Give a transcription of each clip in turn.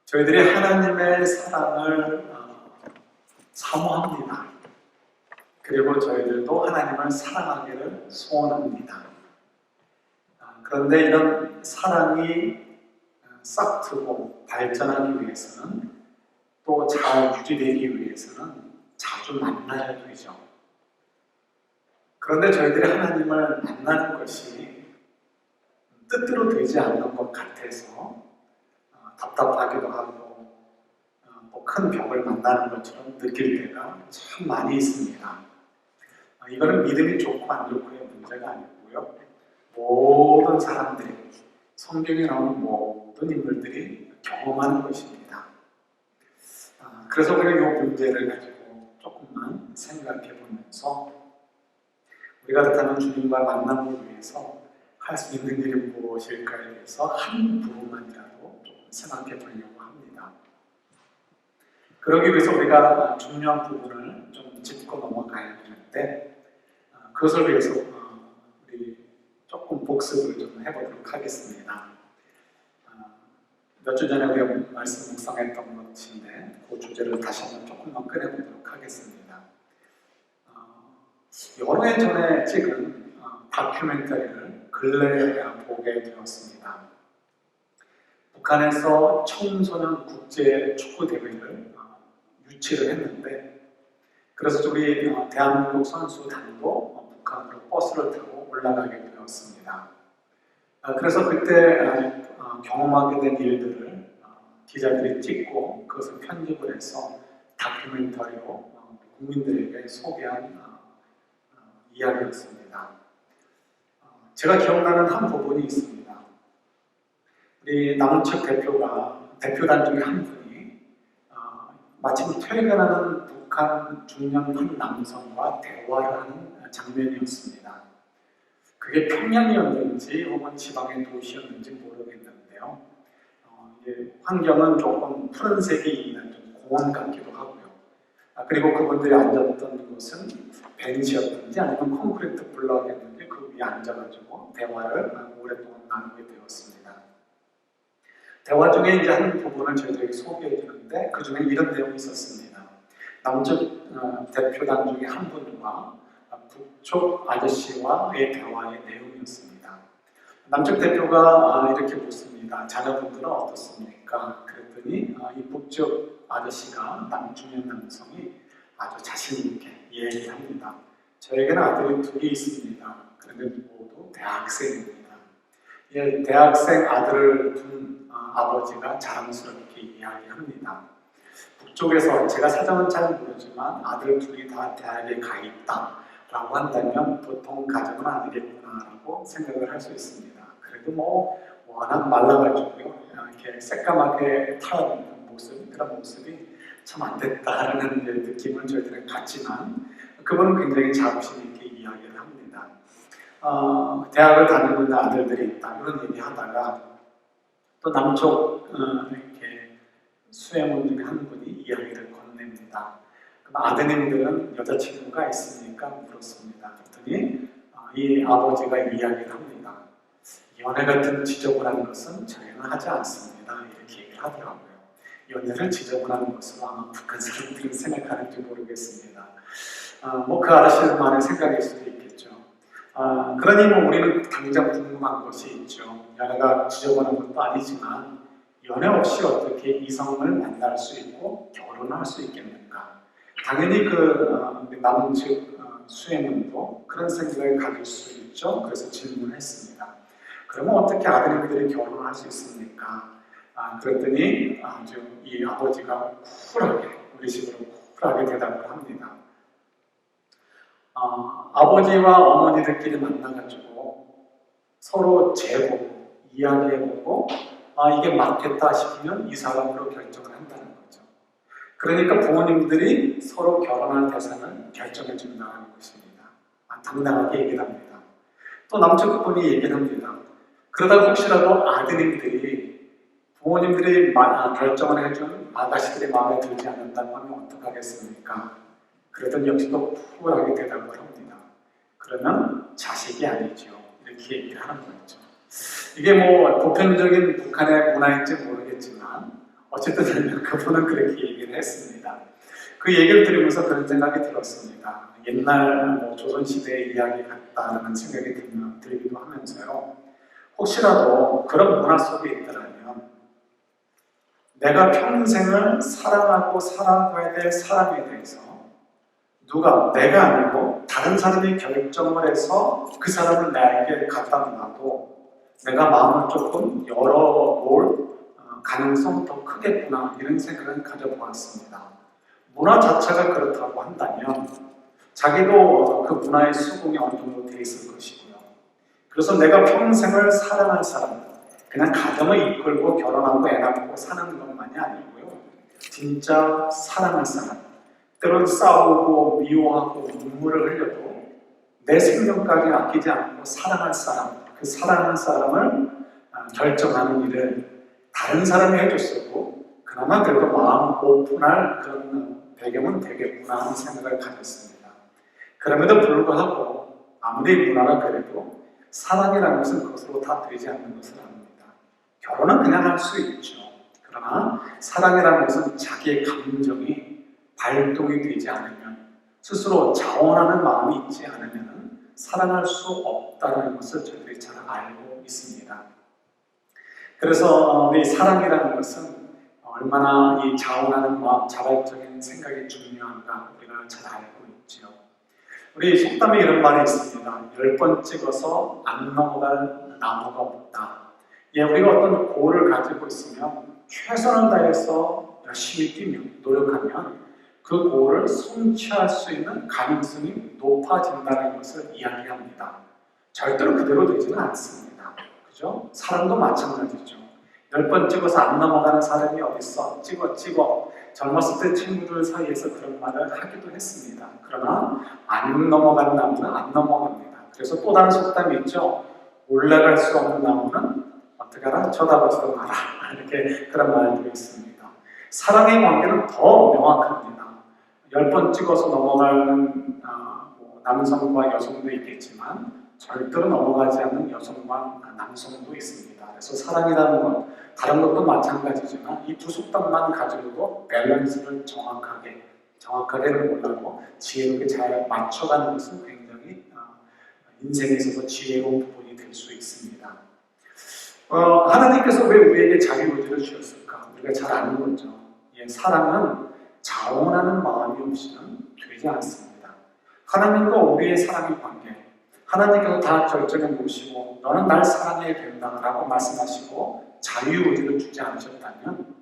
저희들이 하나님의 사랑을 사모합니다. 그리고 저희들도 하나님을 사랑하기를 소원합니다. 그런데 이런 사랑이 싹트고 발전하기 위해서는 또 잘 유지되기 위해서는 자주 만나야 되죠. 그런데 저희들이 하나님을 만나는 것이 뜻대로 되지 않는 것 같아서 답답하기도 하고 또 큰 벽을 만나는 것처럼 느낄 때가 참 많이 있습니다. 이거는 믿음이 좋고 안 좋고의 문제가 아니고요. 모든 사람들이, 성경에 나오는 모든 인물들이 경험하는 것입니다. 그래서 우리가 이 문제를 가지고 조금만 생각해 보면서 우리가 그렇다면 주님과 만남을 위해서 할 수 있는 일이 무엇일까에 대해서 한 부분만이라도 좀 생각해 보려고 합니다. 그러기 위해서 우리가 중요한 부분을 좀 짚고 넘어가야 되는데 그것을 위해서 우리 조금 복습을 좀 해보도록 하겠습니다. 몇 주 전에 우리가 말씀 묵상했던 것인데 그 주제를 다시 한번 조금만 꺼내보도록 하겠습니다. 여러 해 전에 찍은 다큐멘터리를 근래에 보게 되었습니다. 북한에서 청소년 국제 축구 대회를 유치를 했는데, 그래서 우리 대한민국 선수단도 북한으로 버스를 타고 올라가게 되었습니다. 그래서 그때 경험하게 된 일들을 기자들이 찍고 그것을 편집을 해서 다큐멘터리로 국민들에게 소개한 이야기였습니다. 제가 기억나는 한 부분이 있습니다. 우리 남은측 대표단 중에 한 분이 마침 퇴근하는 북한 중년 한 남성과 대화를 하는 장면이었습니다. 그게 평양이었는지 혹은 지방의 도시였는지 모르겠는데요. 환경은 조금 푸른색이 있는 좀 공원 같기도 하고요. 그리고 그분들이 앉았던 곳은 벤치였든지 아니면 콘크리트 블럭이었는지 그 위에 앉아가지고 대화를 오랫동안 나누게 되었습니다. 대화 중에 이제 한 부분을 저희들에게 소개해 주는데 그 중에 이런 내용이 있었습니다. 남쪽 대표단 중에 한 분과 북쪽 아저씨와의 대화의 내용이었습니다. 남쪽 대표가 이렇게 묻습니다. 자녀분들은 어떻습니까? 그랬더니 이 북쪽 아저씨가 중년 남성이 아주 자신 있게 얘기를 합니다. 저에게는 아들이 둘이 있습니다. 그런데 모두 대학생입니다. 대학생 아들을 둔 아버지가 자랑스럽게 이야기합니다. 북쪽에서 제가 사정은 잘 모르지만 아들 둘이 다 대학에 가 있다 라고 한다면 보통 가정은 아니겠구나라고 생각을 할 수 있습니다. 그래도 워낙 말라가지고요, 이렇게 새까맣게 타는 모습, 그런 모습이 참 안 됐다라는 느낌을 저희들은 갖지만 그분은 굉장히 자부심 있게 이야기를 합니다. 대학을 다니고 있는 아들들이 있다 이런 얘기하다가 또 남쪽 이렇게 수행원 중에 한 분이 이야기를 건넵니다. 그럼 아드님들은 여자친구가 있습니까? 물었습니다. 그랬더니 이 아버지가 이야기를 합니다. 연애 같은 지저분한 것은 저희는 하지 않습니다. 이렇게 얘기를 하더라고요. 연애를 지저분한 것은 아마 북한 사람들은 생각하는지 모르겠습니다. 그 아저씨만의 생각일 수도 있겠죠. 그러니 우리는 당장 궁금한 것이 있죠. 연애가 지저분한 것도 아니지만 연애 없이 어떻게 이성을 만날 수 있고 결혼할 수 있겠는가? 당연히 남은 측 수행원도 그런 생각을 가질 수 있죠. 그래서 질문했습니다. 그러면 어떻게 아드님들이 결혼할 수 있습니까? 그랬더니 이 아버지가 쿨하게, 우리 식으로 쿨하게 대답을 합니다. 아버지와 어머니들끼리 만나가지고 서로 재보고 이야기해보고 이게 맞겠다 싶으면 이 사람으로 결정을 한다는 거죠. 그러니까 부모님들이 서로 결혼할 대상을 결정해 준다는 것입니다. 당당하게 얘기를 합니다. 또 남쪽 분이 얘기를 합니다. 그러다 혹시라도 아드님들이 부모님들이 결정을 해준 아가씨들의 마음에 들지 않는다고 하면 어떡하겠습니까? 그러던 역시도 쿨하게 대답을 합니다. 그러면 자식이 아니죠. 이렇게 얘기를 하는 거죠. 이게 보편적인 북한의 문화인지 모르겠지만 어쨌든 그분은 그렇게 얘기를 했습니다. 그 얘기를 들으면서 그런 생각이 들었습니다. 옛날 조선시대의 이야기 같다는 생각이 들기도 하면서요. 혹시라도 그런 문화 속에 있더라면 내가 평생을 사랑하고 사랑해야 될 사람에 대해서 누가 내가 아니고 다른 사람이 결정을 해서 그 사람을 나에게 갖다 놔도 내가 마음을 조금 열어볼 가능성이 더 크겠구나 이런 생각을 가져보았습니다. 문화 자체가 그렇다고 한다면 자기도 그 문화의 수긍이 어느 정도 되어 있을 것이고요. 그래서 내가 평생을 사랑할 사람, 그냥 가정을 이끌고 결혼하고 애 낳고 사는 것만이 아니고요. 진짜 사랑할 사람, 때론 싸우고 미워하고 눈물을 흘려도 내 생명까지 아끼지 않고 사랑할 사람, 그 사랑하는 사람을 결정하는 일을 다른 사람이 해줬어도 그나마 그래도 마음 오픈할 그런 배경은 되겠구나 하는 생각을 가졌습니다. 그럼에도 불구하고 아무리 문화가 그래도 사랑이라는 것은 그것으로 다 되지 않는 것을 압니다. 결혼은 그냥 할 수 있죠. 그러나 사랑이라는 것은 자기의 감정이 발동이 되지 않으면 스스로 자원하는 마음이 있지 않으면 사랑할 수 없다는 것을 저희들이 잘 알고 있습니다. 그래서 우리 사랑이라는 것은 얼마나 이 자원하는 마음, 자발적인 생각이 중요한가 우리가 잘 알고 있죠. 우리 속담에 이런 말이 있습니다. 10번 찍어서 안 넘어갈 나무가 없다. 우리가 어떤 고를 가지고 있으면 최선을 다해서 열심히 뛰면, 노력하면 그 고를 성취할 수 있는 가능성이 높아진다는 것을 이야기합니다. 절대로 그대로 되지는 않습니다. 그죠? 사람도 마찬가지죠. 10번 찍어서 안 넘어가는 사람이 어딨어? 찍어. 젊었을 때 친구들 사이에서 그런 말을 하기도 했습니다. 그러나 안 넘어가는 나무는 안 넘어갑니다. 그래서 또 다른 속담이 있죠. 올라갈 수 없는 나무는 어떻게 하라? 쳐다보지도 마라. 이렇게 그런 말도 있습니다. 사랑의 관계는 더 명확합니다. 10번 찍어서 넘어가는 남성과 여성도 있겠지만 절대로 넘어가지 않는 여성과 남성도 있습니다. 그래서 사랑이라는 건 다른 것도 마찬가지지만 이 두 속담만 가지고도 밸런스를 정확하게는 몰라도 지혜롭게 잘 맞춰가는 것은 굉장히 인생에 있어서 지혜로운 부분이 될 수 있습니다. 하나님께서 왜 우리에게 자유의지를 주셨을까? 우리가 잘 아는 거죠. 사랑은 자원하는 마음이 없이는 되지 않습니다. 하나님과 우리의 사랑의 관계, 하나님께서 다 결정해 놓으시고 너는 날 사랑해야 된다라고 말씀하시고 자유의지를 주지 않으셨다면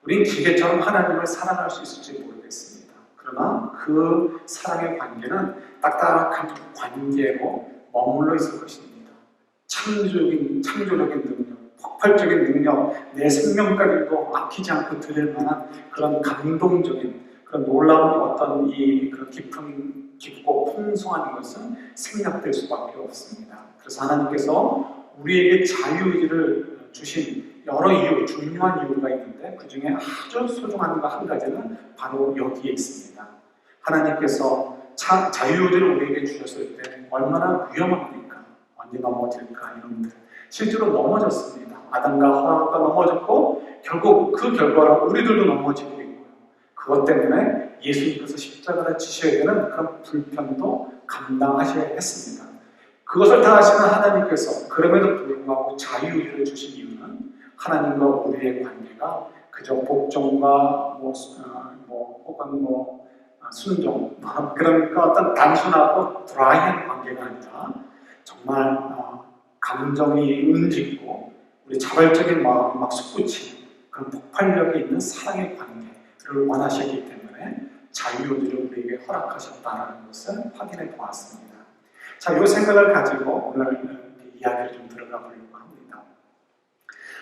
우린 기계처럼 하나님을 사랑할 수 있을지 모르겠습니다. 그러나 그 사랑의 관계는 딱딱한 관계로 머물러 있을 것입니다. 창조적인 능력, 폭발적인 능력, 내 생명까지도 아끼지 않고 드릴 만한 그런 감동적인 그런 놀라운 어떤 그런 깊고 풍성한 것은 생략될 수밖에 없습니다. 그래서 하나님께서 우리에게 자유의지를 주신 여러 이유, 중요한 이유가 있는데 그 중에 아주 소중한 거 한 가지는 바로 여기에 있습니다. 하나님께서 자유의지를 우리에게 주셨을 때 얼마나 위험합니까? 언제 넘어질까 여러분들. 실제로 넘어졌습니다. 아담과 하와가 넘어졌고 결국 그 결과로 우리들도 넘어지고 있고요. 그것 때문에 예수님께서 십자가를 지셔야 되는 그런 불편도 감당하셔야 했습니다. 그것을 다 하시는 하나님께서 그럼에도 불구하고 자유의지를 주신 이유는 하나님과 우리의 관계가 그저 복종과 혹은 순종 그러니까 어떤 단순하고 드라이한 관계가 아니라 정말 감정이 움직이고 우리 자발적인 마음이 막 솟구치는 그런 폭발력이 있는 사랑의 관계를 원하셨기 때문에 자유의지를 우리에게 허락하셨다는 것을 확인해 보았습니다. 자, 이 생각을 가지고 오늘 이야기를 좀 들어가 보려고 합니다.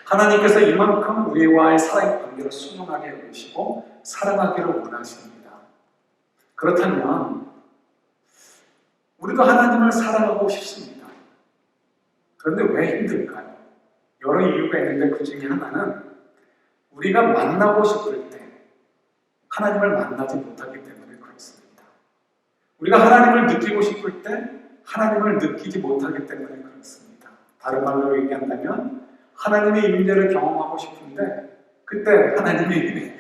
하나님께서 이만큼 우리와의 사랑의 관계를 순응하게 해주시고 사랑하기를 원하십니다. 그렇다면 우리도 하나님을 사랑하고 싶습니다. 그런데 왜 힘들까요? 여러 이유가 있는데 그 중에 하나는 우리가 만나고 싶을 때 하나님을 만나지 못하기 때문에 그렇습니다. 우리가 하나님을 느끼고 싶을 때 하나님을 느끼지 못하기 때문에 그렇습니다. 다른 말로 얘기한다면 하나님의 임재를 경험하고 싶은데 그때 하나님이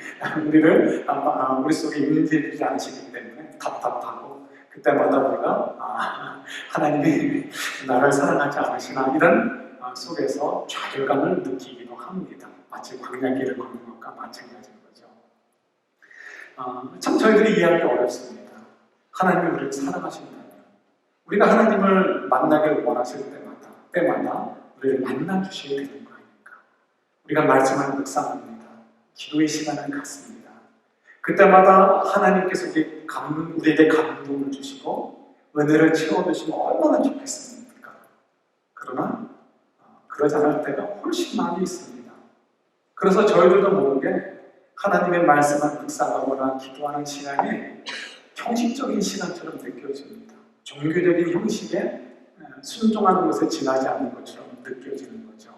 우리 속에 임재해주지 않으시기 때문에 답답하고 그때마다 우리가 하나님이 나를 사랑하지 않으시나 이런 속에서 좌절감을 느끼기도 합니다. 마치 광야길을 걷는 것과 마찬가지인 거죠. 참 저희들이 이해하기 어렵습니다. 하나님이 우리를 사랑하신다면 우리가 하나님을 만나기를 원하실 때마다 우리를 만나주셔야 되는 거 아닙니까? 우리가 말씀을 묵상합니다. 기도의 시간을 갖습니다. 그때마다 하나님께서 우리에게 감동을 주시고 은혜를 채워주시면 얼마나 좋겠습니까? 그러나 그러지 않을 때가 훨씬 많이 있습니다. 그래서 저희들도 모르게 하나님의 말씀을 묵상하거나 기도하는 시간이 형식적인 시간처럼 느껴집니다. 종교적인 형식에 순종하는 것에 지나지 않는 것처럼 느껴지는 거죠.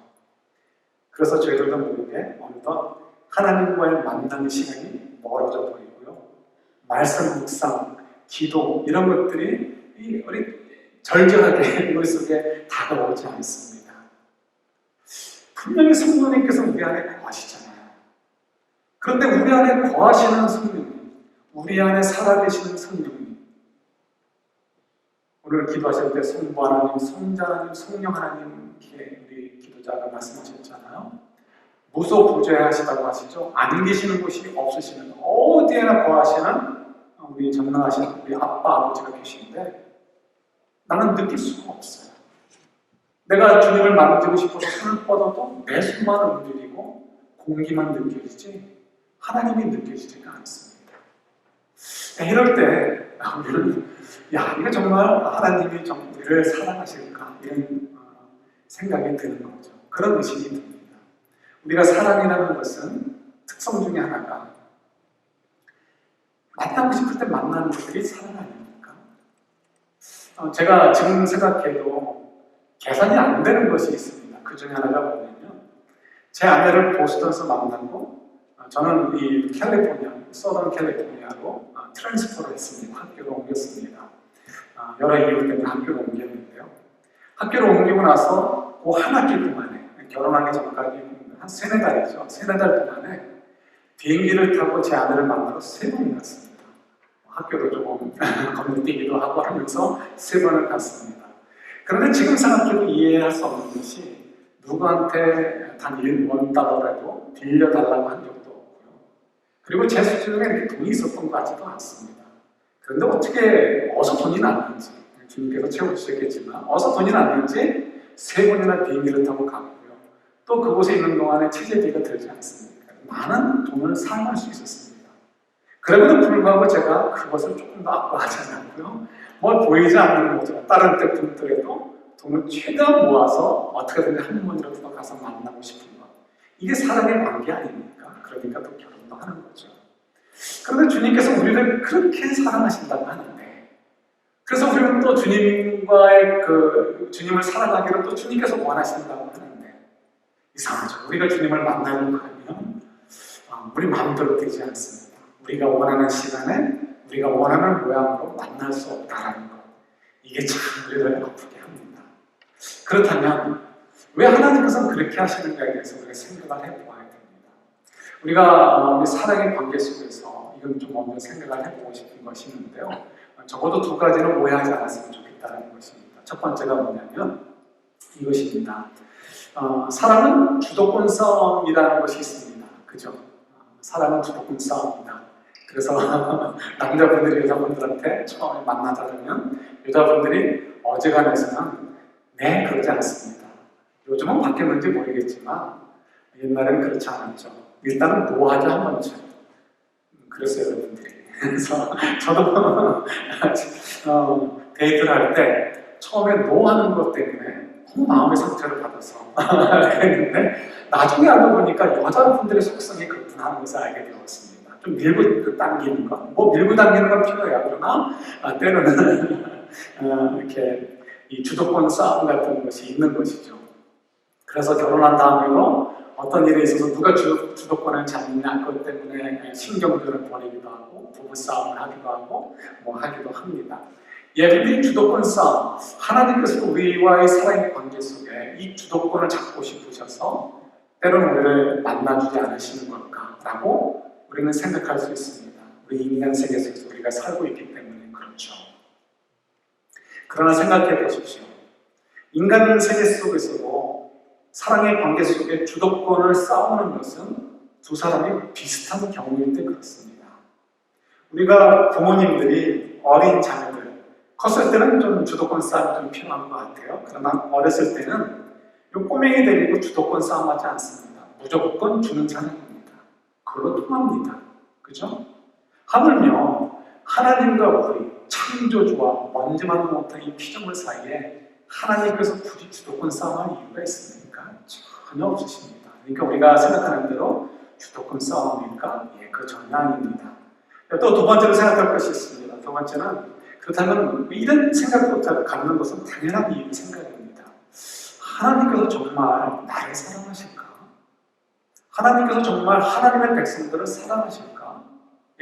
그래서 저희들도 모르게 어느덧 하나님과의 만나는 시간이 멀어져 버리고요. 말씀 묵상, 기도 이런 것들이 우리 절절하게 우리 속에 다가오지 않습니다. 분명히 성령님께서 우리 안에 거하시잖아요. 그런데 우리 안에 거하시는 성령님, 우리 안에 살아계시는 성령님, 오늘 기도하실 때 성부 하나님, 성자 하나님, 성령 하나님 이렇게 우리 기도자가 말씀하셨잖아요. 무소부재하시다고 하시죠. 안 계시는 곳이 없으시는 어디에나 거하시는 우리 전능하신 우리 아빠 아버지가 계신데 나는 느낄 수가 없어요. 내가 주님을 만지고 싶어서 손을 뻗어도 내 손만 움직이고 공기만 느껴지지 하나님이 느껴지지가 않습니다. 이럴 때 우리는 이거 정말 하나님이 우리를 사랑하실까 이런 생각이 드는 거죠. 그런 의식이 듭니다. 우리가 사랑이라는 것은 특성 중에 하나가 만나고 싶을 때 만나는 것들이 사랑 아닙니까? 제가 지금 생각해도 계산이 안 되는 것이 있습니다. 그 중에 하나가 뭐냐면 제 아내를 보스턴에서 만나고 저는 이 캘리포니아, 서던 캘리포니아로 트랜스퍼를 했습니다. 학교로 옮겼습니다. 여러 이유 때문에 학교로 옮겼는데요. 학교로 옮기고 나서 그 한 학기 동안에 결혼하기 전까지 한 3-4달이죠. 3-4달 동안에 비행기를 타고 제 아내를 만나러 3번 갔습니다. 학교도 조금 건너뛰기도 하고 하면서 3번을 갔습니다. 그런데 지금 생각해도 이해할 수 없는 것이 누구한테 단 $1 빌려달라고 한 적도 없고요. 그리고 제 수준에 이렇게 돈이 있었던 것 같지도 않습니다. 그런데 어떻게 어서 돈이 났는지 주님께서 채워주셨겠지만 어서 돈이 났는지 3번이나 비행기를 타고 갔고요. 또 그곳에 있는 동안에 체재비가 들지 않습니까? 많은 돈을 사용할 수 있었습니다. 그럼에도 불구하고 제가 그것을 조금 더 아까워하지 않았고요. 보이지 않는 거죠. 다른 때 분들에도 돈을 최대한 모아서 어떻게든지 한 번이라도 더 가서 만나고 싶은 것. 이게 사랑의 관계 아닙니까? 그러니까 또 결혼도 하는 거죠. 그런데 주님께서 우리를 그렇게 사랑하신다고 하는데 그래서 우리는 또 주님과의 주님을 사랑하기를 또 주님께서 원하신다고 하는데 이상하죠. 우리가 주님을 만나려고 하면 우리 마음대로 되지 않습니다. 우리가 원하는 시간에 우리가 원하는 모양으로 만날 수 없다는 것. 이게 참 우리를 아프게 합니다. 그렇다면 왜 하나님께서는 그렇게 하시는가에 대해서 우리가 생각을 해보아야 됩니다. 우리가 우리 사랑의 관계 속에서 이건 좀 먼저 생각을 해보고 싶은 것이 있는데요. 적어도 2가지는 오해하지 않았으면 좋겠다는 것입니다. 첫 번째가 뭐냐면 이것입니다. 사랑은 주도권 싸움이라는 것이 있습니다. 그죠? 사랑은 주도권 싸움이다. 그래서 남자분들이 여자분들한테 처음에 만나자 그러면 여자분들이 어지간해서는 네, 그러지 않습니다. 요즘은 바뀌었는지 모르겠지만 옛날에는 그렇지 않았죠. 일단은 노하자 한 번쯤. 그랬어요, 여러분들이. 그래서 저도 데이트를 할 때 처음에 노하는 것 때문에 너무 마음의 상처를 받아서 그랬는데 나중에 알고 보니까 여자분들의 속성이 그렇구나 하는 것을 알게 되었습니다. 좀 밀고 당기는 것, 밀고 당기는 건 필요해요. 그러나 때로는 이렇게 이 주도권 싸움 같은 것이 있는 것이죠. 그래서 결혼한 다음에도 어떤 일에 있어서 누가 주도권을 잡느냐 그것 때문에 신경전을 벌이기도 하고 부부싸움을 하기도 하고 하기도 합니다. 예배는 주도권 싸움, 하나님께서 우리와의 사랑의 관계 속에 이 주도권을 잡고 싶으셔서 때로는 우리를 만나주지 않으시는 걸까라고 우리는 생각할 수 있습니다. 우리 인간 세계 속에서 우리가 살고 있기 때문에 그렇죠. 그러나 생각해 보십시오. 인간 세계 속에서도 사랑의 관계 속에 주도권을 싸우는 것은 두 사람이 비슷한 경우일 때 그렇습니다. 우리가 부모님들이 어린 자녀들, 컸을 때는 좀 주도권 싸움이 좀 필요한 것 같아요. 그러나 어렸을 때는 이 꼬맹이 데리고 주도권 싸움하지 않습니다. 무조건 주는 자녀입니다. 그걸로 통합니다. 그죠? 하물며 하나님과 우리 창조주와 먼지만 못한 이 피조물 사이에 하나님께서 굳이 주도권 싸움할 이유가 있습니까? 전혀 없으십니다. 그러니까 우리가 생각하는 대로 주도권 싸움입니까? 예, 그 전혀 아닙니다. 또 두 번째로 생각할 것이 있습니다. 두 번째는 그렇다면 이런 생각부터 갖는 것은 당연한 이유 생각입니다. 하나님께서 정말 나를 사랑하실까? 하나님께서 정말 하나님의 백성들을 사랑하실까?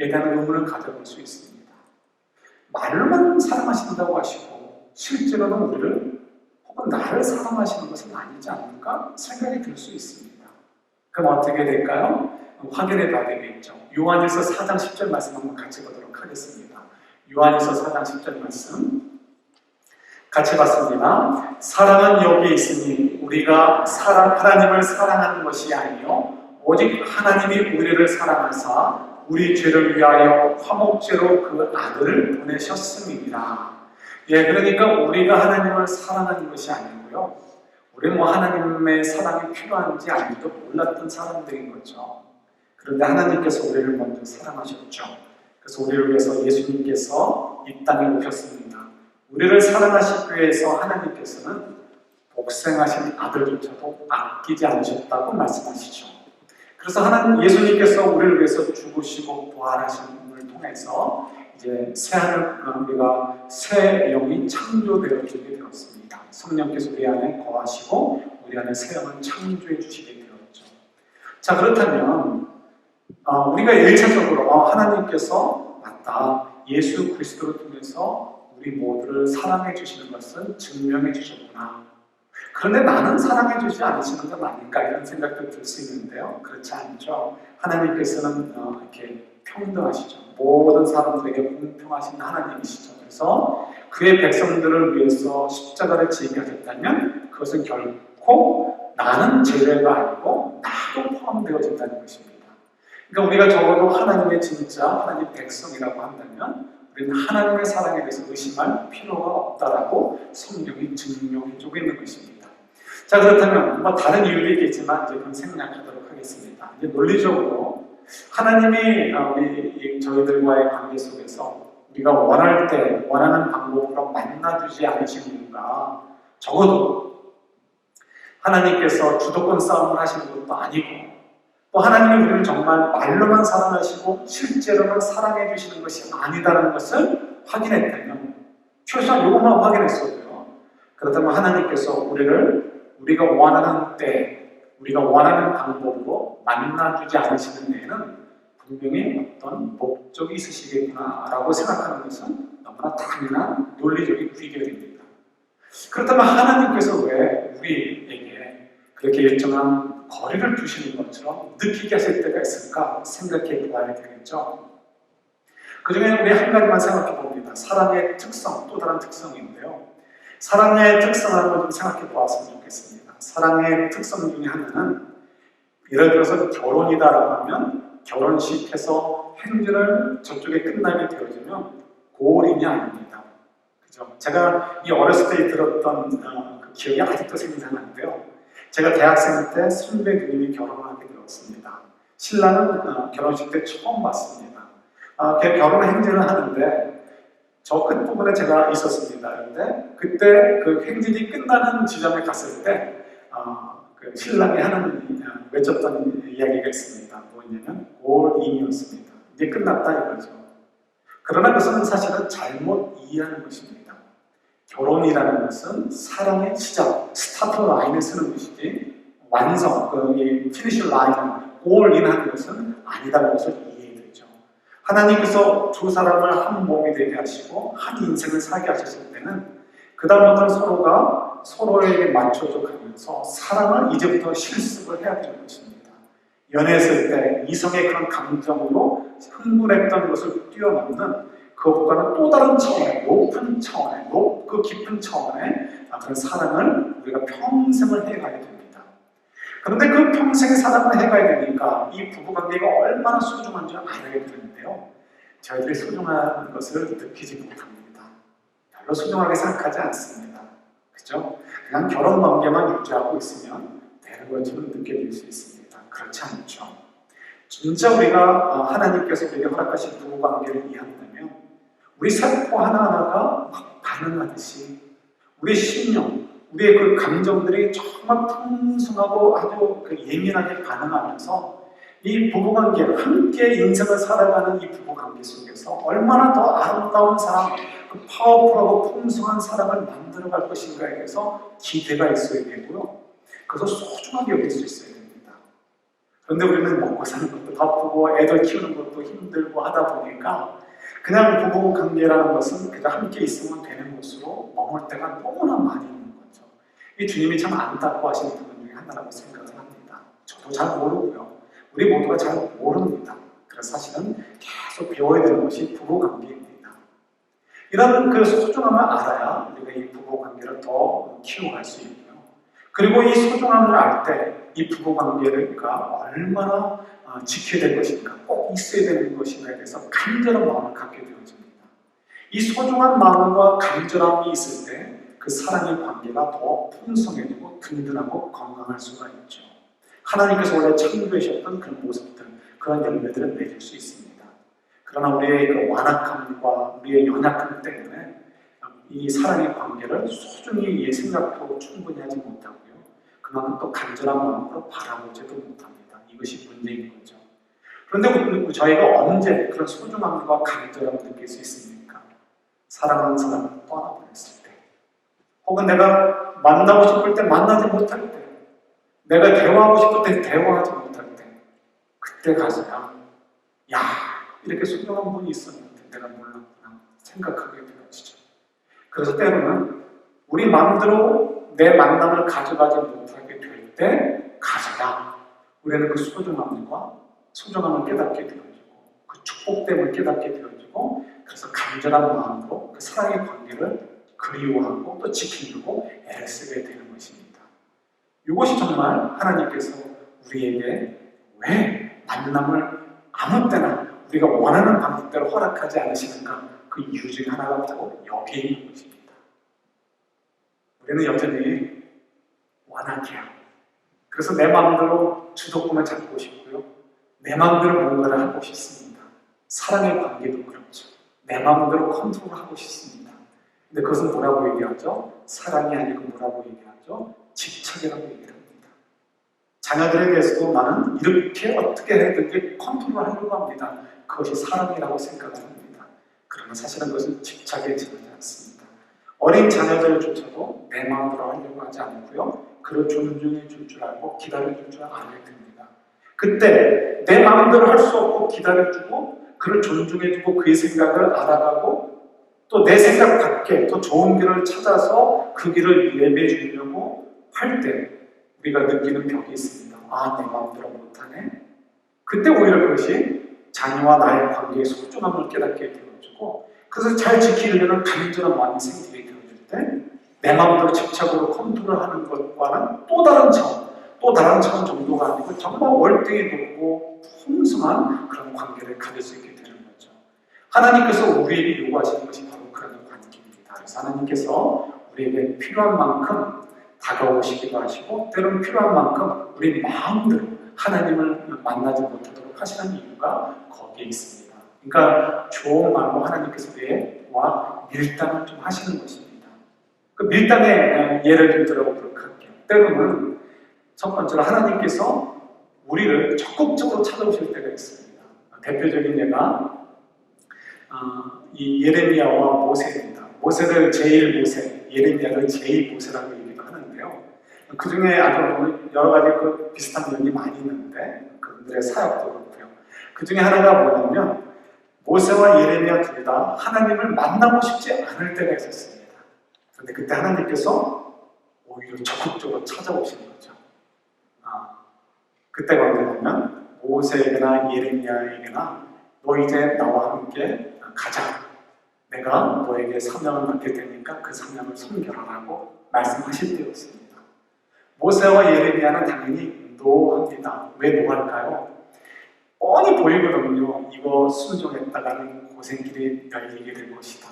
에 대한 의문을 가져볼 수 있습니다. 말로만 사랑하신다고 하시고 실제로는 우리를 혹은 나를 사랑하시는 것은 아니지 않을까 생각이 들 수 있습니다. 그럼 어떻게 될까요? 확인해 봐야 되겠죠. 요한일서 4장 10절 말씀 한번 같이 보도록 하겠습니다. 요한일서 4장 10절 말씀 같이 봤습니다. 사랑은 여기에 있으니 우리가 하나님을 사랑하는 것이 아니요 오직 하나님이 우리를 사랑하사 우리 죄를 위하여 화목제로 그 아들을 보내셨음이니라. 예, 그러니까 우리가 하나님을 사랑하는 것이 아니고요. 우리는 뭐 하나님의 사랑이 필요한지 아닌지도 몰랐던 사람들인 거죠. 그런데 하나님께서 우리를 먼저 사랑하셨죠. 그래서 우리를 위해서 예수님께서 이 땅에 오셨습니다. 우리를 사랑하시기 위해서 하나님께서는 복생하신 아들조차도 아끼지 않으셨다고 말씀하시죠. 그래서 하나님 예수님께서 우리를 위해서 죽으시고 부활하심을 통해서 이제 우리가 새 영이 창조되어지게 되었습니다. 성령께서 우리 안에 거하시고 우리 안에 새 영을 창조해 주시게 되었죠. 자, 그렇다면 우리가 1차적으로 하나님께서 맞다 예수 그리스도를 통해서 우리 모두를 사랑해 주시는 것을 증명해 주셨구나. 그런데 나는 사랑해 주지 않으시는 건 아닐까 이런 생각도 들 수 있는데요. 그렇지 않죠. 하나님께서는 이렇게 평등하시죠. 모든 사람들에게 공평하신 하나님이시죠. 그래서 그의 백성들을 위해서 십자가를 지게 하셨다면 그것은 결코 나는 제외가 아니고 나도 포함되어진다는 것입니다. 그러니까 우리가 적어도 하나님의 진짜 하나님 백성이라고 한다면 우리는 하나님의 사랑에 대해서 의심할 필요가 없다라고 성경이 증명해주고 있는 것입니다. 자, 그렇다면 뭐 다른 이유도 있겠지만 이제 그건 생략하도록 하겠습니다. 이제 논리적으로 하나님이 저희들과의 관계 속에서 우리가 원할 때 원하는 방법으로 만나주지 않으신 이유가 적어도 하나님께서 주도권 싸움을 하시는 것도 아니고 또 하나님이 우리를 정말 말로만 사랑하시고 실제로는 사랑해 주시는 것이 아니다라는 것을 확인했다면 최소한 이것만 확인했어도요. 그렇다면 하나님께서 우리가 원하는 때 우리가 원하는 방법으로 만나주지 않으시는 데에는 분명히 어떤 목적이 있으시겠구나라고 생각하는 것은 너무나 당연한 논리적인 귀결입니다. 그렇다면 하나님께서 왜 우리에게 그렇게 일정한 거리를 두시는 것처럼 느끼게 하실 때가 있을까 생각해 보아야 되겠죠. 그 중에 우리 한 가지만 생각해 봅니다. 사랑의 특성, 또 다른 특성인데요. 사랑의 특성을 한번 좀 생각해 보았으면 좋겠습니다. 사랑의 특성 중에 하나는 예를 들어서 결혼이다라고 하면 결혼식에서 행진을 저쪽에 끝나게 되어지면 고올인이 아닙니다. 그죠? 제가 이 어렸을 때 들었던 그 기억이 아직도 생생한데요. 제가 대학생 때 선배 누님이 결혼하게 되었습니다. 신랑은 결혼식 때 처음 봤습니다. 결혼 행진을 하는데 저 끝부분에 제가 있었습니다. 그런데 그때 그 행진이 끝나는 지점에 갔을 때 그 신랑이 외쳤던 이야기가 있습니다. 뭐냐면 올인이었습니다. 이제 끝났다 이거죠. 그러나 그것은 사실은 잘못 이해하는 것입니다. 결혼이라는 것은 사랑의 시작, 스타트 라인을 쓰는 것이지 완성, 이 피니시 라인, 올인하는 것은 아니다라는 것을 이해해야 되죠. 하나님께서 두 사람을 한 몸이 되게 하시고 한 인생을 살게 하셨을 때는 그 다음부터는 서로가 서로에게 맞춰져 가면서 사랑을 이제부터 실습을 해야 되는 것입니다. 연애했을 때 이성의 그런 감정으로 흥분했던 것을 뛰어넘는 그것과는 또 다른 차원의 높은 차원의 그 깊은 차원의 그런 사랑을 우리가 평생을 해가야 됩니다. 그런데 그 평생의 사랑을 해가야 되니까 이 부부관계가 얼마나 소중한지 알아야 되는데요. 저희들이 소중한 것을 느끼지 못합니다. 별로 소중하게 생각하지 않습니다. 그죠? 그냥 결혼 관계만 유지하고 있으면 되는 것처럼 느껴질 수 있습니다. 그렇지 않죠. 진짜 우리가 하나님께서 우리에게 허락하신 부부 관계를 이해한다면 우리 세포 하나하나가 막 반응하듯이 우리 심령, 우리의 그 감정들이 정말 풍성하고 아주 예민하게 반응하면서 이 부부관계, 함께 인생을 살아가는 이 부부관계 속에서 얼마나 더 아름다운 사랑, 그 파워풀하고 풍성한 사랑을 만들어갈 것인가에 대해서 기대가 있어야 되고요. 그래서 소중하게 여길 수 있어야 됩니다. 그런데 우리는 먹고 사는 것도 바쁘고 애들 키우는 것도 힘들고 하다 보니까 그냥 부부관계라는 것은 그냥 함께 있으면 되는 것으로 머물 때가 너무나 많이 있는 거죠. 이 주님이 참 안타까워하시는 부분 중에 하나라고 생각을 합니다. 저도 잘 모르고요. 우리 모두가 잘 모릅니다. 그래서 사실은 계속 배워야 되는 것이 부부관계입니다. 이런 그 소중함을 알아야 우리가 이 부부관계를 더 키워갈 수 있고요. 그리고 이 소중함을 알 때 이 부부관계가 얼마나 지켜야 될 것인가, 꼭 있어야 되는 것인가에 대해서 간절한 마음을 갖게 되어집니다. 이 소중한 마음과 간절함이 있을 때 그 사랑의 관계가 더 풍성해지고 든든하고 건강할 수가 있죠. 하나님께서 원래 창조하셨던 그런 모습들, 그런 열매들을 맺을 수 있습니다. 그러나 우리의 그 완악함과 우리의 연약함 때문에 이 사랑의 관계를 소중히 생각도 충분히 하지 못하고요. 그만큼 또 간절한 마음으로 바라보지도 못합니다. 이것이 문제인 거죠. 그런데 저희가 언제 그런 소중함과 간절함을 느낄 수 있습니까? 사랑하는 사람을 떠나보냈을 때, 혹은 내가 만나고 싶을 때 만나지 못할 때, 내가 대화하고 싶을 때 대화하지 못할 때, 그때 가서야 야, 이렇게 소중한 분이 있었는데 내가 몰랐구나 생각하게 되어지죠. 그래서 때로는 우리 마음대로 내 만남을 가져가지 못하게 될 때 가서야 우리는 그 소중함을 깨닫게 되어지고 그 축복됨을 깨닫게 되어지고 그래서 간절한 마음으로 그 사랑의 관계를 그리워하고 또 지키려고 애를 쓰게 되는 것입니다. 이것이 정말 하나님께서 우리에게 왜 만남을 아무 때나 우리가 원하는 방식대로 허락하지 않으시는가, 그 이유 중 하나가 바로 여기에 있는 것입니다. 우리는 여전히 완악해요. 그래서 내 마음대로 주도권을 잡고 싶고요. 내 마음대로 뭔가를 하고 싶습니다. 사랑의 관계도 그렇죠. 내 마음대로 컨트롤하고 싶습니다. 근데 그것은 뭐라고 얘기하죠? 사랑이 아니고 뭐라고 얘기하죠? 집착이라고 얘기합니다. 자녀들에 대해서도 나는 이렇게 어떻게 해야든지 컨트롤하려고 합니다. 그것이 사랑이라고 생각을 합니다. 그러나 사실은 그것은 집착에 지나지 않습니다. 어린 자녀들조차도 내 마음대로 하려고 하지 않고요. 그를 존중해 줄 줄 알고 기다려 줄 줄 알아야 됩니다. 그때 내 마음대로 할 수 없고 기다려주고 그를 존중해주고 그의 생각을 알아가고 또 내 생각 밖에 더 좋은 길을 찾아서 그 길을 예배해 주려고 할 때 우리가 느끼는 벽이 있습니다. 아, 내 마음대로 못하네. 그때 오히려 그것이 자녀와 나의 관계의 소중함을 깨닫게 되어주고 그래서 잘 지키려는 간절한 마음이 생기게 되어줄 때 내 마음대로 집착으로 컨트롤하는 것과는 또 다른 차원 정도가 아니고 정말 월등히 높고 풍성한 그런 관계를 가질 수 있게 되는 거죠. 하나님께서 우리에게 요구하시는 것이 바로 그런 관계입니다. 그래서 하나님께서 우리에게 필요한 만큼 다가오시기도 하시고 때로는 필요한 만큼 우리 마음대로 하나님을 만나지 못하도록 하시는 이유가 거기에 있습니다. 그러니까 좋은 말로 하나님께서 우리와 밀당을 좀 하시는 것입니다. 그 밀당의 예를 좀 들어보도록 할게요. 때로는 첫 번째로 하나님께서 우리를 적극적으로 찾아오실 때가 있습니다. 대표적인 예가 이 예레미야와 모세입니다. 모세를 제1모세, 예레미야를 제2모세라고 얘기도 하는데요. 그 중에 아주 여러 가지 그 비슷한 면이 많이 있는데 그분들의 사역도 그렇고요. 그 중에 하나가 뭐냐면 모세와 예레미야 둘 다 하나님을 만나고 싶지 않을 때가 있었습니다. 그런데 그때 하나님께서 오히려 적극적으로 찾아오신 거죠. 그때가 언제냐면 모세에게나 예레미야에게나 너 이제 나와 함께 가자. 내가 너에게 사명을 맡길 테니까 그 사명을 섬겨라라고 말씀하실 때였습니다. 모세와 예레미야는 당연히 노합니다. 왜 노할까요? 뻔히 보이거든요. 이거 순종했다가는 고생길이 열리게 될 것이다.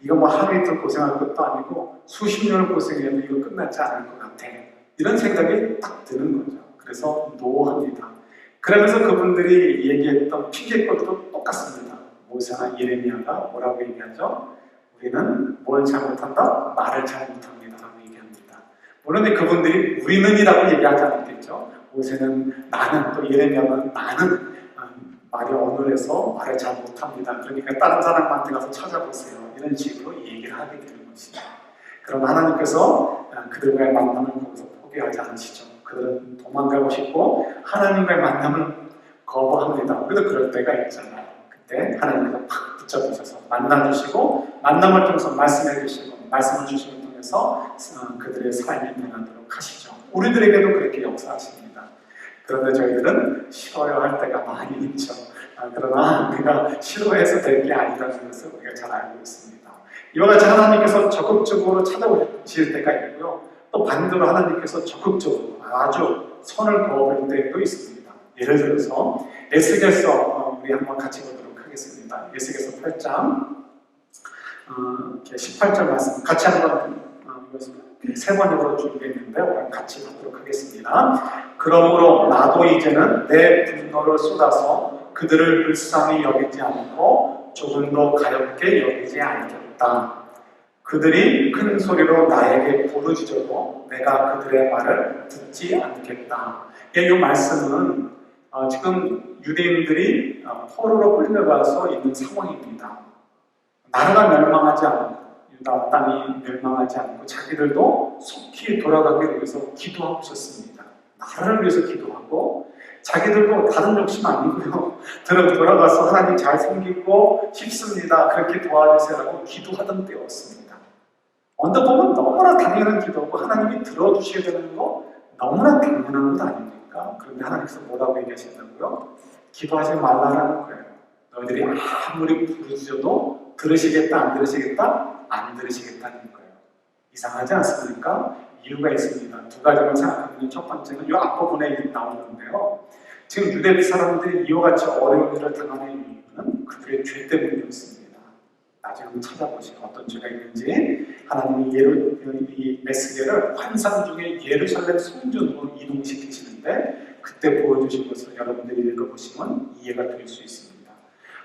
이거 뭐 하루 이틀 고생할 것도 아니고 수십 년을 고생해도 이거 끝나지 않을 것 같아. 이런 생각이 딱 드는 거죠. 그래서 노합니다. 그러면서 그분들이 얘기했던 핑계것도 똑같습니다. 모세나 예레미야가 뭐라고 얘기하죠? 우리는 뭘 잘못한다? 말을 잘못합니다 라고 얘기합니다. 물론 그분들이 우리는이라고 얘기하지 않았겠죠. 모세는 나는, 또 예레미야는 나는 말이 어눌해서 말을 잘 못합니다. 그러니까 다른 사람한테 가서 찾아보세요. 이런 식으로 얘기를 하게 되는 것이죠. 그럼 하나님께서 그들과의 만남을 거기서 포기하지 않으시죠. 그들은 도망가고 싶고 하나님과의 만남을 거부합니다. 그래도 그럴 때가 있잖아요. 그때 하나님께서 팍 붙잡으셔서 만나주시고 만남을 통해서 말씀해 주시고 말씀을 주심을 통해서 그들의 삶이 변하도록 하시죠. 우리들에게도 그렇게 역사하십니다. 그런데 저희들은 싫어야 할 때가 많이 있죠. 그러나 우리가 싫어해서 될 게 아니라는 것을 우리가 잘 알고 있습니다. 이와 같이 하나님께서 적극적으로 찾아오실 때가 있고요. 또 반대로 하나님께서 적극적으로 아주 선을 그어볼 때도 있습니다. 예를 들어서 에스겔서 우리 한번 같이 보도록 하겠습니다. 에스겔서 8장 18절 말씀 같이 한번 세 번역으로 준비했는데 같이 보도록 하겠습니다. 그러므로 나도 이제는 내 분노를 쏟아서 그들을 불쌍히 여기지 않고 조금도 가볍게 여기지 않겠다. 그들이 큰 소리로 나에게 부르짖어도 내가 그들의 말을 듣지 않겠다. 이 말씀은 지금 유대인들이 포로로 끌려가서 있는 상황입니다. 나라가 멸망하지 않고 유다 땅이 멸망하지 않고 자기들도 속히 돌아가기 위해서 기도하고 있었습니다. 나라를 위해서 기도하고 자기들도 다른 욕심 아니고요. 돌아가서 하나님 잘 섬기고 싶습니다. 그렇게 도와주세요라고 기도하던 때였습니다. 언뜻 보면 너무나 당연한 기도고 하나님이 들어주셔야 되는 거 너무나 당연한 것 아닙니까? 그런데 하나님께서 뭐라고 얘기하신다고요? 기도하지 말라라는 거예요. 너희들이 아무리 부르짖어도 들으시겠다 안 들으시겠다? 안 들으시겠다는 거예요. 이상하지 않습니까? 이유가 있습니다. 두 가지만 생각하면 첫 번째는 이 앞부분에 나오는데요. 지금 유대 사람들이 이와 같이 어려운 일을 당하는 이유는 그들의 죄 때문이었습니다. 나중에 한번 찾아보시고 어떤 죄가 있는지 하나님이 이 에스겔을 환상 중에 예루살렘 성전으로 이동시키시는데 그때 보여주신 것을 여러분들이 읽어보시면 이해가 될 수 있습니다.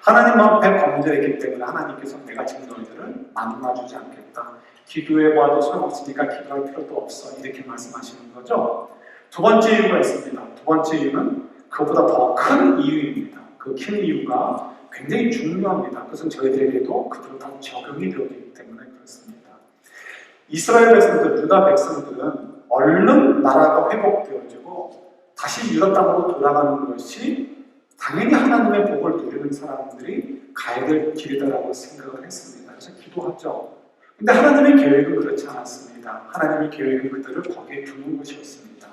하나님 앞에 범죄했기 때문에 하나님께서 내가 지금 너희들을 만나주지 않겠다. 기도해봐도 소용없으니까 기도할 필요도 없어. 이렇게 말씀하시는 거죠. 두 번째 이유가 있습니다. 두 번째 이유는 그보다 더 큰 이유입니다. 그 큰 이유가 굉장히 중요합니다. 그것은 저희들에게도 그대로 다 적용이 되기 때문에 그렇습니다. 이스라엘 백성들, 유다 백성들은 얼른 나라가 회복되어지고 다시 유다 땅으로 돌아가는 것이 당연히 하나님의 복을 누리는 사람들이 가야 될 길이다라고 생각을 했습니다. 그래서 기도하죠. 근데 하나님의 계획은 그렇지 않았습니다. 하나님의 계획은 그들을 거기에 두는 것이었습니다.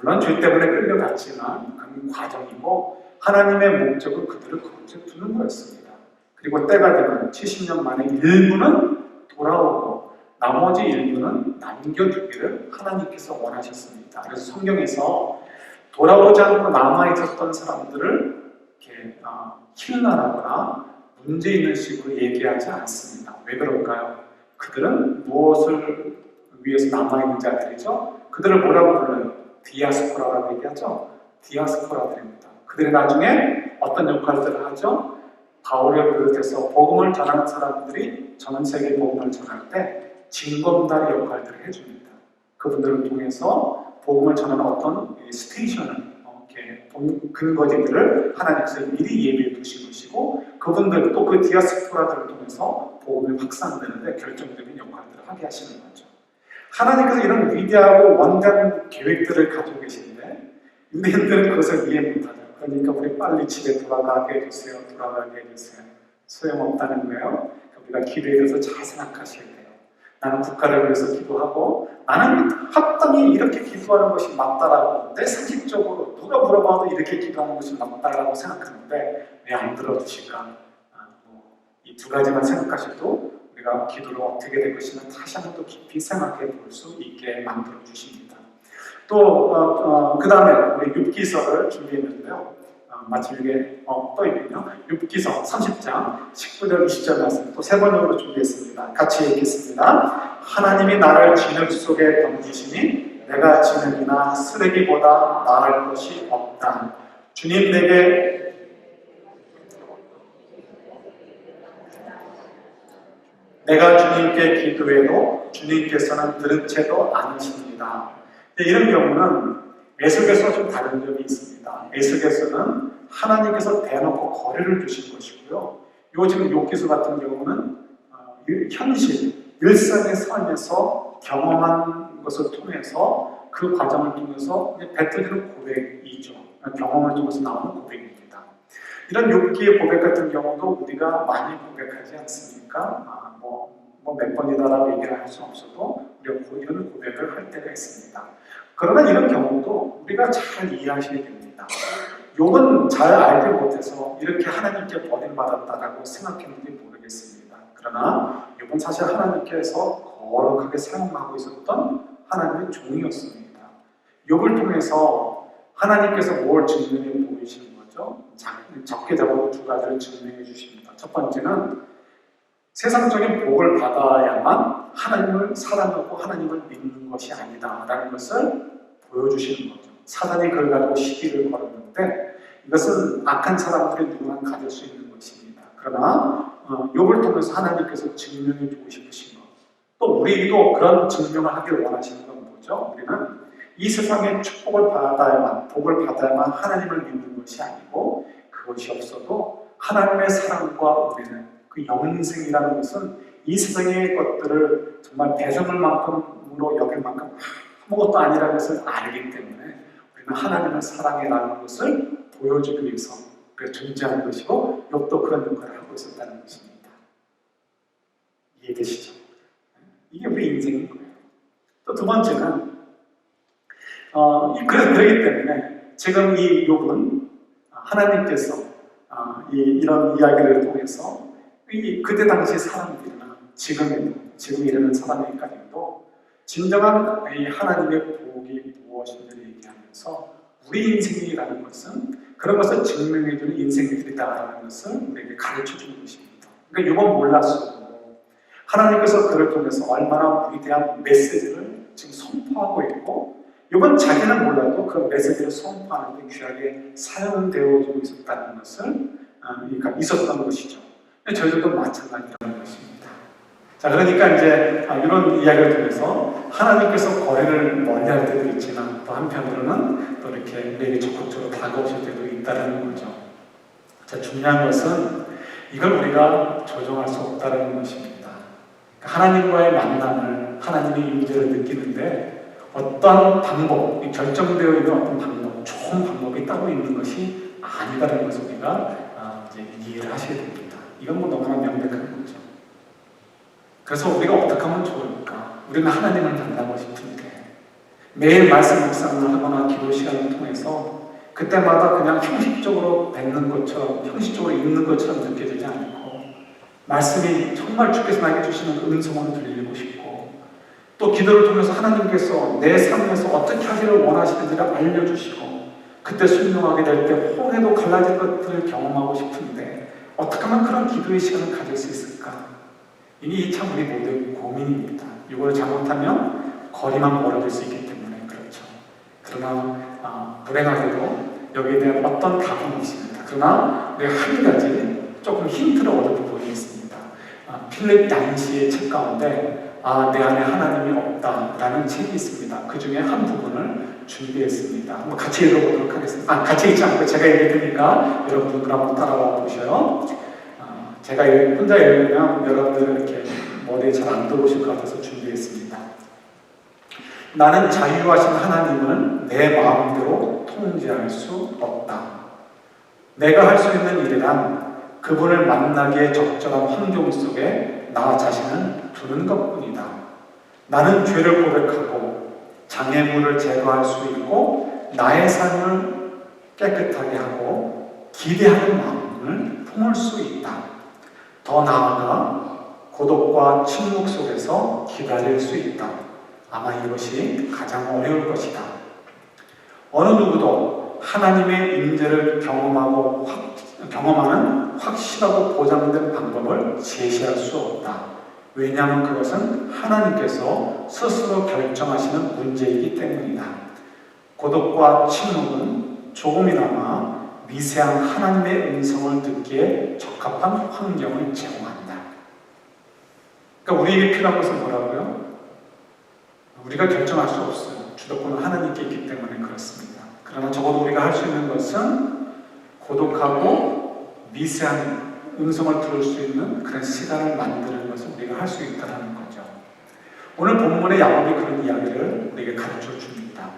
물론 죄 때문에 끌려갔지만 그건 과정이고 하나님의 목적은 그들을 거기에 두는 거였습니다. 그리고 때가 되면 70년 만에 일부는 돌아오고 나머지 일부는 남겨두기를 하나님께서 원하셨습니다. 그래서 성경에서 돌아오지 않고 남아있었던 사람들을 이렇게 힐난하거나 문제 있는 식으로 얘기하지 않습니다. 왜 그럴까요? 그들은 무엇을 위해서 남아있는 자들이죠? 그들을 뭐라고 불러요? 디아스포라라고 얘기하죠? 디아스포라들입니다. 그들이 나중에 어떤 역할들을 하죠? 바울을 비롯해서 복음을 전하는 사람들이 전 세계 복음을 전할 때 징검다리 역할들을 해줍니다. 그분들을 통해서 복음을 전하는 어떤 스테이션을 근거지들을 하나님께서 미리 예비해 두시고 그분들 또 그 디아스포라들을 통해서 복음이 확산되는데 결정적인 역할들을 하게 하시는 거죠. 하나님께서 이런 위대하고 원대한 계획들을 가지고 계신데 유대인들은 그것을 이해 못하죠. 그러니까 우리 빨리 집에 돌아가게 해주세요. 돌아가게 해주세요. 소용없다는 거예요. 우리가 기도에 대해서 잘 생각하셔야 돼요. 나는 국가를 위해서 기도하고 나는 합당히 이렇게 기도하는 것이 맞다라고 내 상식적으로 누가 물어봐도 이렇게 기도하는 것이 맞다라고 생각하는데 왜 안 들어주실까? 이 두 가지만 생각하셔도 우리가 기도를 어떻게 될 것이냐 다시 한번 더 깊이 생각해 볼 수 있게 만들어 주십니다. 또 그 다음에 우리 욥기서를 준비했는데요. 마침 이게 떠 있군요. 욥기서 30장 19절 20절 말씀 또 세 번역으로 준비했습니다. 같이 읽겠습니다. 하나님이 나를 진흙 속에 던지시니 내가 진흙이나 쓰레기보다 나을 것이 없다. 주님 내가 주님께 기도해도 주님께서는 들은 채도 않으십니다. 이런 경우는 에스겔서와 좀 다른 점이 있습니다. 에스겔서는 하나님께서 대놓고 거리를 두신 것이고요. 요즘 욥기서 같은 경우는 현실, 일상의 삶에서 경험한 것을 통해서 그 과정을 통해서 뱉어지는 고백이죠. 경험을 통해서 나오는 고백입니다. 이런 욥기의 고백 같은 경우도 우리가 많이 고백하지 않습니까? 몇 번이다라고 얘기를 할 수 없어도 우리가 이런 고백을 할 때가 있습니다. 그러나 이런 경우도 우리가 잘 이해하셔야 됩니다. 욥은 잘 알지 못해서 이렇게 하나님께 버림받았다라고 생각했는지 모르겠습니다. 그러나 욥은 사실 하나님께서 거룩하게 사용하고 있었던 하나님의 종이었습니다. 욥을 통해서 하나님께서 뭘 증명해 보이시는 거죠? 적게 잡아도 두 가지를 증명해 주십니다. 첫 번째는 세상적인 복을 받아야만 하나님을 사랑하고 하나님을 믿는 것이 아니다라는 것을 보여주시는 거죠. 사단이 그걸 가지고 시기를 걸었는데 이것은 악한 사람들이 누구나 가질 수 있는 것입니다. 그러나 욥을 통해서 하나님께서 증명해 주고 싶으신 것, 또 우리도 그런 증명을 하기를 원하시는 건 뭐죠? 우리는 이 세상에 축복을 받아야만, 복을 받아야만 하나님을 믿는 것이 아니고 그것이 없어도 하나님의 사랑과 은혜는 그 영생이라는 것은 이 세상의 것들을 정말 배설물 만큼으로 여길 만큼 아무것도 아니라는 것을 알기 때문에 우리는 하나님의 사랑이라는 것을 보여주기 위해서 존재하는 것이고 욥도 그런 역할을 하고 있었다는 것입니다. 이해되시죠? 이게 우리 인생인 거예요. 또 두 번째는 그러기 때문에 지금 이 욥은 하나님께서 이런 이야기를 통해서 그때 당시 사람들이나 지금 이르는 사람에게까지도 진정한 하나님의 복이 무엇인지를 얘기하면서 우리 인생이라는 것은 그런 것을 증명해주는 인생들이다라는 것을 우리에게 가르쳐주는 것입니다. 그러니까 이번 몰랐어도 하나님께서 그를 통해서 얼마나 위대한 메시지를 지금 선포하고 있고 이번 자기는 몰라도 그 메시지를 선포하는 데 귀하게 사용되어지고 있었다는 것을 있었던 것이죠. 저희들도 마찬가지라는 것입니다. 자, 그러니까 이제 이런 이야기를 통해서 하나님께서 거리를 멀리 할 때도 있지만 또 한편으로는 또 이렇게 우리에게 적극적으로 다가오실 때도 있다는 거죠. 자, 중요한 것은 이걸 우리가 조정할 수 없다는 것입니다. 하나님과의 만남을, 하나님의 임재를 느끼는데 어떤 방법, 결정되어 있는 어떤 방법, 좋은 방법이 따로 있는 것이 아니다라는 것을 우리가 이제 이해를 하셔야 됩니다. 이건 너무나 명백한 거죠. 그래서 우리가 어떻게 하면 좋을까? 우리는 하나님을 만나고 싶은데 매일 말씀 묵상을 하거나 기도 시간을 통해서 그때마다 그냥 형식적으로 뱉는 것처럼, 형식적으로 읽는 것처럼 느껴지지 않고 말씀이 정말 주께서 나에게 주시는 은총을 들리고 싶고 또 기도를 통해서 하나님께서 내 삶에서 어떻게 하기를 원하시는지를 알려주시고 그때 순종하게 될 때 홍해도 갈라진 것들을 경험하고 싶은데 어떻게 하면 그런 기도의 시간을 가질 수 있을까? 이게 참 우리 모두의 고민입니다. 이걸 잘못하면 거리만 멀어질 수 있기 때문에 그렇죠. 그러나 불행하게도 여기에 대한 어떤 답은 있습니다. 그러나 우리가 한 가지 조금 힌트를 얻은 부분이 있습니다. 필립 얀시의 책 가운데 내 안에 하나님이 없다라는 책이 있습니다. 그 중에 한 부분을 준비했습니다. 한번 같이 읽어보도록 하겠습니다. 같이 읽지 않고 제가 읽을 테니까 여러분들 한번 따라와 보셔요. 제가 혼자 읽으면 여러분들 이렇게 머리에 잘 안 들어오실 것 같아서 준비했습니다. 나는 자유하신 하나님을 내 마음대로 통제할 수 없다. 내가 할 수 있는 일이란 그분을 만나기에 적절한 환경 속에 나 자신을 두는 것뿐이다. 나는 죄를 고백하고 장애물을 제거할 수 있고 나의 삶을 깨끗하게 하고 기대하는 마음을 품을 수 있다. 더 나아가 고독과 침묵 속에서 기다릴 수 있다. 아마 이것이 가장 어려울 것이다. 어느 누구도 하나님의 임재를 경험하는 확실하고 보장된 방법을 제시할 수 없다. 왜냐하면 그것은 하나님께서 스스로 결정하시는 문제이기 때문이다. 고독과 침묵은 조금이나마 미세한 하나님의 음성을 듣기에 적합한 환경을 제공한다. 그러니까 우리에게 필요한 것은 뭐라고요? 우리가 결정할 수 없어요. 주도권은 하나님께 있기 때문에 그렇습니다. 그러나 적어도 우리가 할 수 있는 것은 고독하고 미세한 음성을 들을 수 있는 그런 시간을 만드는 것을 우리가 할 수 있다는 거죠. 오늘 본문의 야곱이 그런 이야기를 우리에게 가르쳐 줍니다.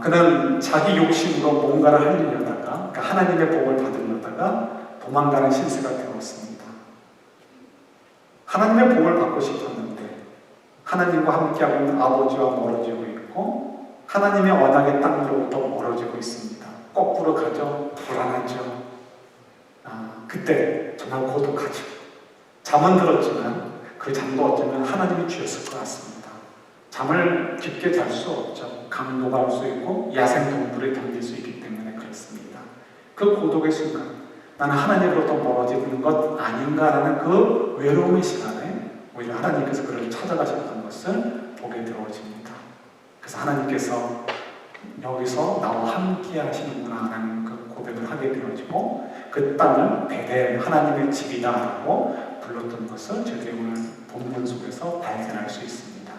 그는 자기 욕심으로 뭔가를 하려다가, 그러니까 하나님의 복을 받으려다가 도망가는 신세가 되었습니다. 하나님의 복을 받고 싶었는데 하나님과 함께하고 있는 아버지와 멀어지고 있고 하나님의 언약의 땅으로부터 멀어지고 있습니다. 거꾸로 가죠. 불안하죠. 그때 정말 고독하죠. 잠은 들었지만 그 잠도 어쩌면 하나님이 주셨을 것 같습니다. 잠을 깊게 잘 수 없죠. 강도가 올 수 있고 야생동물이 덤빌 수 있기 때문에 그렇습니다. 그 고독의 순간 나는 하나님으로부터 멀어지는 것 아닌가라는 그 외로움의 시간에 오히려 하나님께서 그를 찾아가셨던 것을 보게 되어집니다. 그래서 하나님께서 여기서 나와 함께 하시는구나 라는 그 고백을 하게 되어지고 그 땅을 베델 하나님의 집이다라고 불렀던 것을 저희들이 오늘 본문 속에서 발견할 수 있습니다.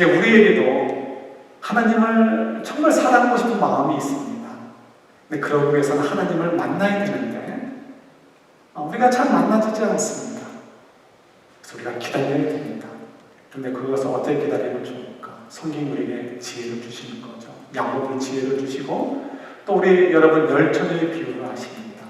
예, 우리에게도 하나님을 정말 사랑하고 싶은 마음이 있습니다. 근데 그러기 위해서는 하나님을 만나야 되는데 우리가 잘 만나지지 않습니다. 그래서 우리가 기다려야 됩니다. 근데 그것을 어떻게 기다리면 좋을까? 성경이 우리에게 지혜를 주시는 거죠. 야곱은 지혜를 주시고 또 우리 여러분 열처녀의 비유를 아십니다.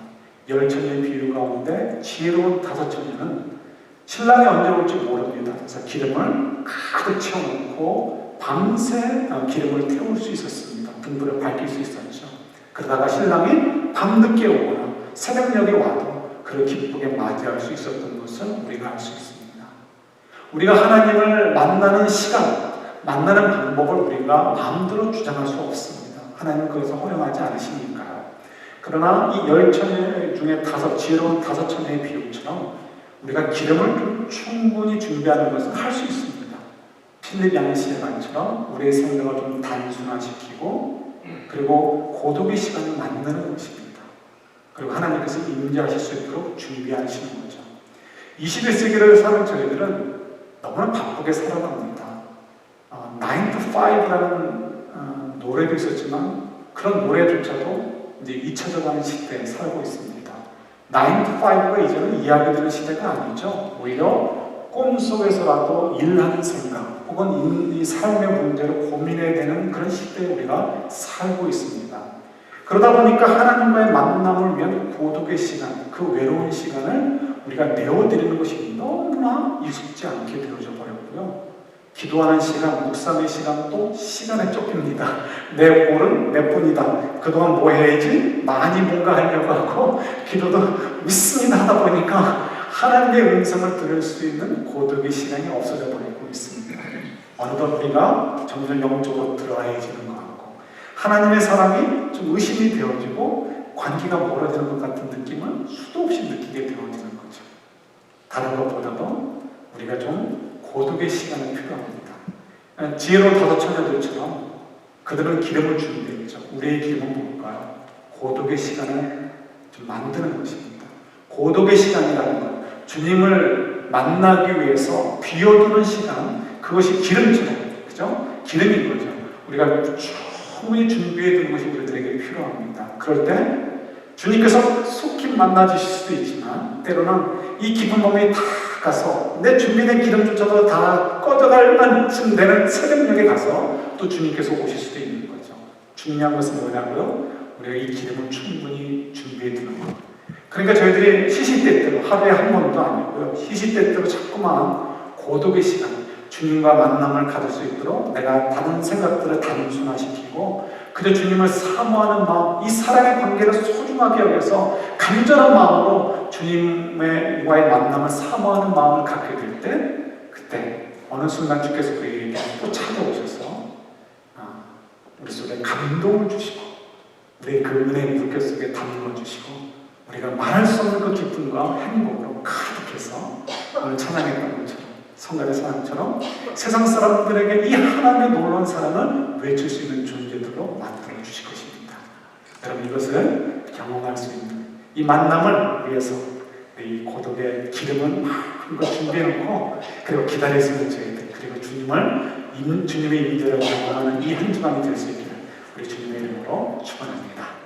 열처녀의 비유 가운데 지혜로운 다섯 처녀는 신랑이 언제 올지 모릅니다. 그래서 기름을 가득 채워놓고 밤새 기름을 태울 수 있었습니다. 등불을 밝힐 수 있었죠. 그러다가 신랑이 밤늦게 오거나 새벽녘에 와도 그를 기쁘게 맞이할 수 있었던 것을 우리가 알 수 있습니다. 우리가 하나님을 만나는 시간, 만나는 방법을 우리가 마음대로 주장할 수 없습니다. 하나님은 그것을 허용하지 않으시니까요. 그러나 이 열 처녀 중에 지혜로운 다섯 처녀의 비유처럼 우리가 기름을 충분히 준비하는 것은 할 수 있습니다. 필립 양씨의 말처럼 우리의 생각을 좀 단순화시키고 그리고 고독의 시간을 만드는 것입니다. 그리고 하나님께서 임재하실 수 있도록 준비하시는 거죠. 21세기를 사는 저희들은 너무나 바쁘게 살아갑니다. 9 to 5라는 노래도 있었지만 그런 노래조차도 이제 잊혀져가는 시대에 살고 있습니다. 9 to 5가 이제는 이야기 되는 시대가 아니죠. 오히려 꿈속에서라도 일하는 생각 혹은 이 삶의 문제를 고민해야 되는 그런 시대에 우리가 살고 있습니다. 그러다 보니까 하나님과의 만남을 위한 고독의 시간, 그 외로운 시간을 우리가 내어드리는 것이 너무나 익숙지 않게 되어져 버렸고요. 기도하는 시간, 묵상의 시간도 시간에 쫓깁니다. 내 볼은 몇 분이다. 그동안 뭐 해야지? 많이 뭔가 하려고 하고 기도도 믿습니다 하다 보니까 하나님의 음성을 들을 수 있는 고독의 시간이 없어져 버리고 있습니다. 어느덧 우리가 점점 영적으로 들어와야지는 것 같고 하나님의 사랑이 좀 의심이 되어지고 관계가 멀어지는 것 같은 느낌을 수도 없이 느끼게 되어지는 거죠. 다른 것보다도 우리가 좀 고독의 시간이 필요합니다. 지혜로운 다섯 처녀들처럼 그들은 기름을 준비했죠. 우리의 기름은 뭘까요? 고독의 시간을 좀 만드는 것입니다. 고독의 시간이라는 것, 주님을 만나기 위해서 비워두는 시간, 그것이 기름처럼, 그죠? 기름인 거죠. 우리가 충분히 준비해두는 것이 우리들에게 필요합니다. 그럴 때 주님께서 속히 만나주실 수도 있지만 때로는 이 기쁜 몸이 다 가서 내 준비된 기름조차도 다 꺼져갈 만쯤 되는 새벽녘에 가서 또 주님께서 오실 수도 있는 거죠. 중요한 것은 뭐냐고요? 우리가 이 기름을 충분히 준비해두는 것. 그러니까 저희들이 시시때때로 하루에 한 번도 아니고요. 시시때때로 자꾸만 고독의 시간, 주님과 만남을 가질 수 있도록 내가 다른 생각들을 단순화시키고 그저 주님을 사모하는 마음, 이 사랑의 관계를 소중하게 여겨서 간절한 마음으로 주님과의 만남을 사모하는 마음을 갖게 될 때, 그때 어느 순간 주께서 우리에게 또 찾아오셔서 우리 속에 감동을 주시고 우리의 그 은혜의 물결 속에 담궈 주시고 우리가 말할 수 없는 그 기쁨과 행복으로 가득해서 오늘 찬양했던 것처럼 성가대 사랑처럼 세상 사람들에게 이 하나님의 놀라운 사랑을 외칠 수 있는 존재들로 만들어 주실 것입니다. 여러분, 이것을 경험할 수 있는 이 만남을 위해서 이 고독의 기름은 한껏 준비해놓고 그리고 기다릴 수 있는 저희들, 그리고 주님의 임재를 경험하는 이 한 주간이 될 수 있기를 우리 주님의 이름으로 축원합니다.